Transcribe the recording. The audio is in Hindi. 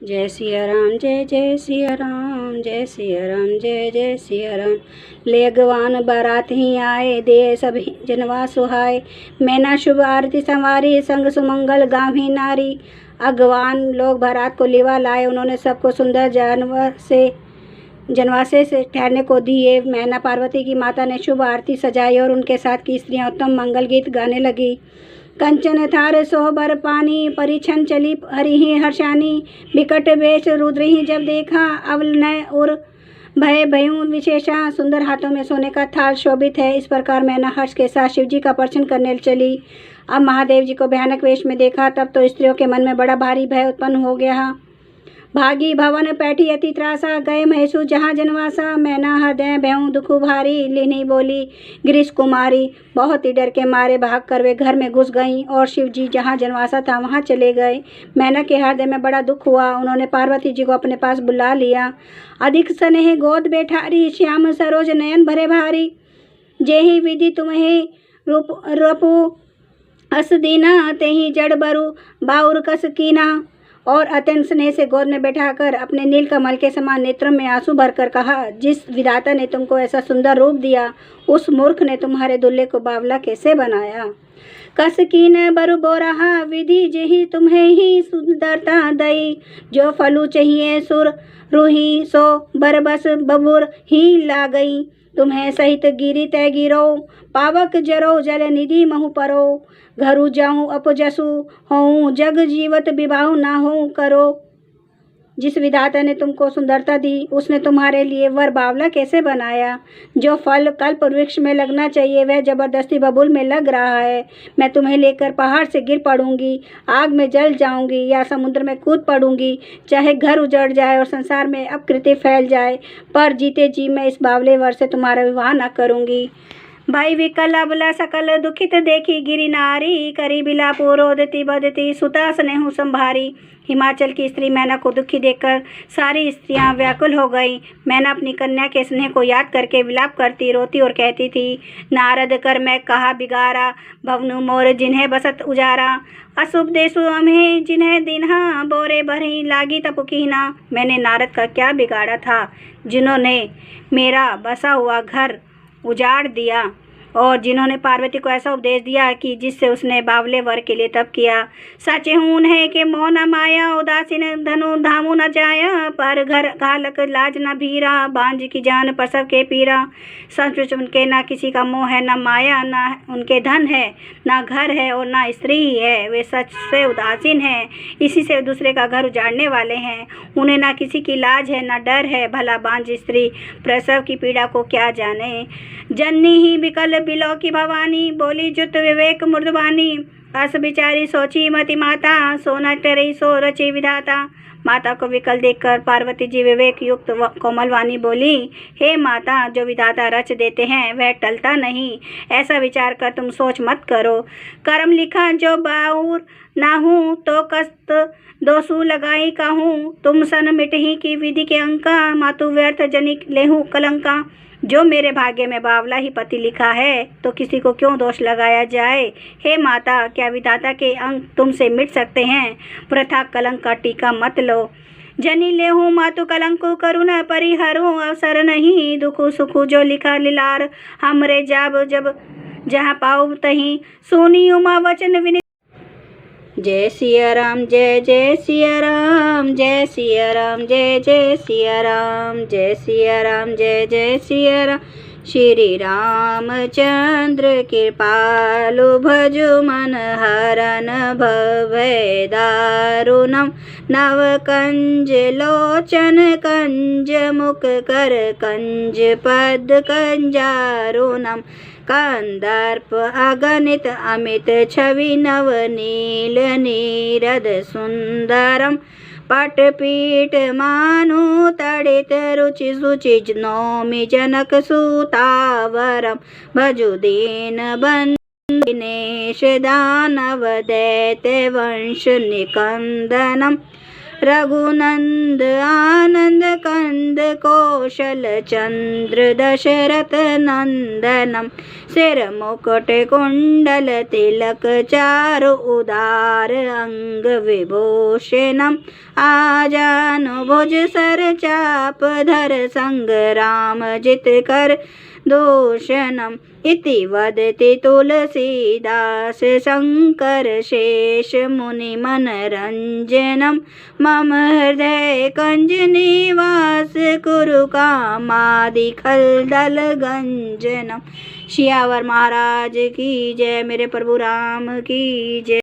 जय सिया राम जय जय सिया राम, जय सिया राम जय जय सिया राम। ले अगवान बारात ही आए, दे सभी जनवा सुहाए। मैना शुभ आरती संवारी, संग सुमंगल गाँव ही नारी। अगवान लोग बारात को लेवा लाए, उन्होंने सबको सुंदर जनवासे से ठहरने को दिए। मैना पार्वती की माता ने शुभ आरती सजाई और उनके साथ की स्त्रियां उत्तम मंगल गीत गाने लगी। कंचन थार सोहबर पानी, परिछन चली हरि ही हर्षानी। बिकट वेश रुद्र ही जब देखा, अवल नय और भय भयू विशेषा। सुंदर हाथों में सोने का थाल शोभित है। इस प्रकार मैना हर्ष के साथ शिव जी का प्रदर्शन करने चली। अब महादेव जी को भयानक वेश में देखा, तब तो स्त्रियों के मन में बड़ा भारी भय उत्पन्न हो गया। भागी भवन पैठी अति त्रासा, गए महेशु जहाँ जनवासा। मैना हृदय भयऊ दुखु भारी, लिनी बोली गिरीश कुमारी। बहुत ही डर के मारे भाग कर वे घर में घुस गईं और शिव जी जहाँ जनवासा था वहाँ चले गए। मैना के हृदय में बड़ा दुख हुआ। उन्होंने पार्वती जी को अपने पास बुला लिया। अधिक स्नेह गोद बैठारी, श्याम सरोज नयन भरे भारी। जेहि विधि तुम्हें रूपु अस दीना, तेहि जड़ बरु बाउर कस कीना। और अत्यंत स्नेह से गोद में बैठाकर अपने नीलकमल के समान नेत्रों में आंसू भरकर कहा, जिस विधाता ने तुमको ऐसा सुंदर रूप दिया, उस मूर्ख ने तुम्हारे दुल्हे को बावला कैसे बनाया। कस कीन बरु बोरहा, विधि जेहि तुम्हें ही सुंदरता दई। जो फलू चाहिए सुर रूही, सो बरबस बबुर ही ला गई। तुम्हें सहित गिरी तय गिरो, पावक जरो जल निधि महु परो। घरु जाऊं अपजसु होऊं, जग जीवत विवाह ना हो करो। जिस विधाता ने तुमको सुंदरता दी, उसने तुम्हारे लिए वर बावला कैसे बनाया। जो फल कल्प वृक्ष में लगना चाहिए, वह जबरदस्ती बबूल में लग रहा है। मैं तुम्हें लेकर पहाड़ से गिर पड़ूंगी, आग में जल जाऊंगी या समुद्र में कूद पड़ूंगी। चाहे घर उजड़ जाए और संसार में अपकृत्य फैल जाए, पर जीते जी मैं इस बावले वर से तुम्हारा विवाह न करूंगी। भाई विकल अबला सकल दुखित देखी, गिरी नारी करी बिलाप रोदती बदती, सुता स्नेहु संभारी। हिमाचल की स्त्री मैना को दुखी देखकर सारी स्त्रियां व्याकुल हो गईं। मैना अपनी कन्या के स्नेह को याद करके विलाप करती रोती और कहती थी, नारद कर मैं कहा बिगारा, भवनु मोर जिन्हें बसत उजारा। अशुभ देशु अम्हे जिन्हें दिन्हा, बोरे भरही लागी तपुकीना। मैंने नारद का क्या बिगाड़ा था, जिन्होंने मेरा बसा हुआ घर उजाड़ दिया और जिन्होंने पार्वती को ऐसा उपदेश दिया कि जिससे उसने बावले वर के लिए तप किया। साचे हून है कि मोह न माया, उदासीन धनु धामु न जाया। पर घर घालक लाज न भीरा, बांझ की जान प्रसव के पीरा। सचमुच उनके ना किसी का मोह है, न माया, न उनके धन है, न घर है और न स्त्री ही है। वे सच से उदासीन हैं, इसी से दूसरे का घर उजाड़ने वाले हैं। उन्हें ना किसी की लाज है, न डर है। भला बांझ स्त्री प्रसव की पीड़ा को क्या जाने। जननी ही बिकल बिलो की भवानी, बोली जुत विवेक मुर्दवानी। अस बिचारी सोची मति माता, सोना टरी सो रची विधाता। माता को विकल देखकर पार्वती जी विवेक युक्त कोमलवाणी बोली, हे माता, जो विधाता रच देते हैं वह टलता नहीं। ऐसा विचार कर तुम सोच मत करो। कर्म लिखा जो बाउर ना हूँ, तो कस्त दोसु लगाई कहूँ। तुम सन मिटही की विधि के अंका, मातु व्यर्थ जनिक लेहू कलंका। जो मेरे भाग्य में बावला ही पति लिखा है, तो किसी को क्यों दोष लगाया जाए। हे माता, क्या विधाता के अंक तुमसे मिट सकते हैं। वृथा कलंक का टीका मत लो। जनी लेहूँ मातु कलंको करुणा परिहरो, अवसर नहीं दुखु सुखु जो लिखा लिलार। हमरे जाब जब जहाँ पाऊ तहीं, सुनी उमा वचन विनि। जय सिया राम जय जय सिया राम, जय सिया राम जय जय सिया राम, जय सिया राम जय जय सिया राम। श्री रामचंद्र कृपालु भजु मन हरन भवै दारुणम। नव कंज लोचन कंज मुख कर कंज पद कंजारुणम। कंदर्प अगणित अमित छवि नव नील नीरद सुंदरम। पटपीठ मानु तड़ित रुचि सुचि नौमि जनक सुतावरम। भजु दीन बंदिनेश दानव दैत्य वंश निकंदनम। रघुनंद आनंद कंद कौशल चंद्र दशरथ नंदनम सिर मुकुट कुंडल तिलक चारु उदार अंग विभूषणम आजानुभुज सर चाप धर संग्राम जित कर दूषणम इति वदति तुलसीदास शंकर शेष मुनि मनरंजनम मम हृदय कंज निवास कुरु कामादि खलदल गंजनम। सियावर महाराज की जय। मेरे प्रभु राम की जय।